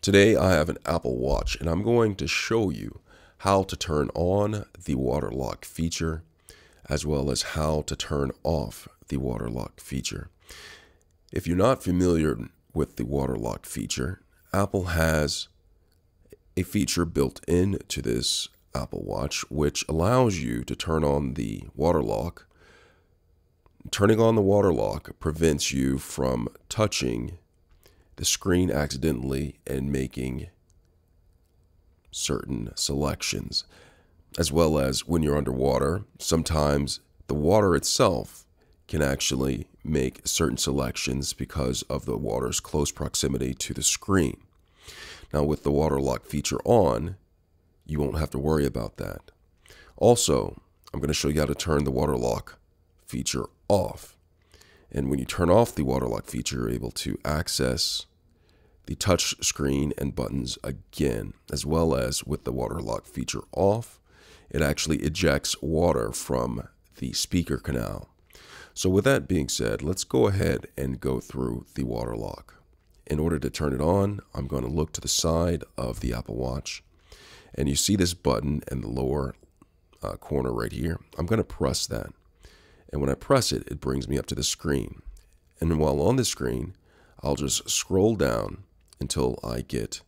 Today I have an Apple Watch and I'm going to show you how to turn on the water lock feature as well as how to turn off the water lock feature. If you're not familiar with the water lock feature, Apple has a feature built into this Apple Watch which allows you to turn on the water lock. Turning on the water lock prevents you from touching the screen accidentally and making certain selections, as well as when you're underwater. Sometimes the water itself can actually make certain selections because of the water's close proximity to the screen. Now with the water lock feature on, you won't have to worry about that. Also, I'm going to show you how to turn the water lock feature off. And when you turn off the water lock feature, you're able to access the touch screen and buttons again, as well as with the water lock feature off, it actually ejects water from the speaker canal. So with that being said, let's go ahead and go through the water lock. In order to turn it on, I'm going to look to the side of the Apple Watch, and you see this button in the lower corner right here. I'm going to press that. And when I press it, it brings me up to the screen. And while on the screen, I'll just scroll down until I get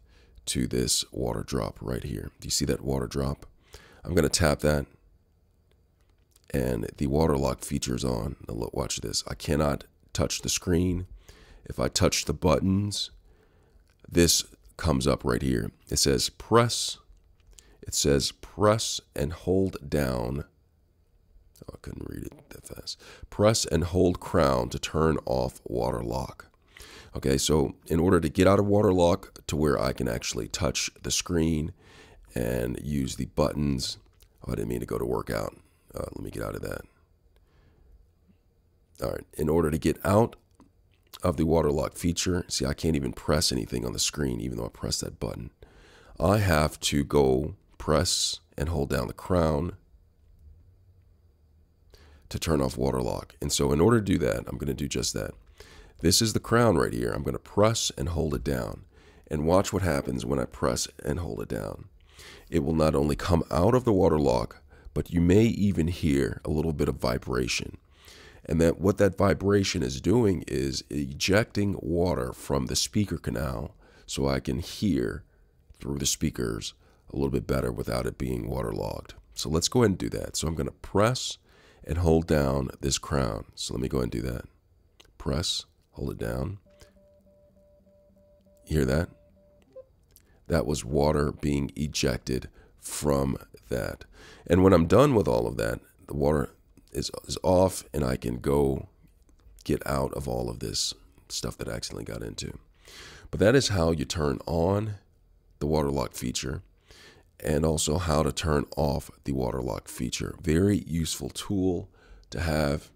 to this water drop right here. Do you see that water drop? I'm going to tap that, and the water lock feature is on. Now look, watch this. I cannot touch the screen. If I touch the buttons, this comes up right here. It says press. It says press and hold down. Oh, I couldn't read it that fast. Press and hold crown to turn off water lock. Okay, so in order to get out of water lock to where I can actually touch the screen and use the buttons. Oh, I didn't mean to go to workout. Let me get out of that. All right, in order to get out of the water lock feature, see, I can't even press anything on the screen even though I press that button. I have to go press and hold down the crown to turn off water lock. And so in order to do that, I'm going to do just that. This is the crown right here. I'm going to press and hold it down. And watch what happens when I press and hold it down. It will not only come out of the water lock, but you may even hear a little bit of vibration. And that what that vibration is doing is ejecting water from the speaker canal so I can hear through the speakers a little bit better without it being waterlogged. So let's go ahead and do that. So I'm going to press and hold down this crown. So let me go ahead and do that. Press, hold it down. You hear that? That was water being ejected from that. And when I'm done with all of that, the water is off and I can go get out of all of this stuff that I accidentally got into. But that is how you turn on the water lock feature, and also how to turn off the water lock feature. Very useful tool to have.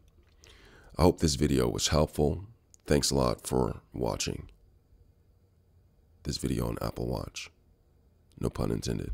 I hope this video was helpful. Thanks a lot for watching this video on Apple Watch. No pun intended.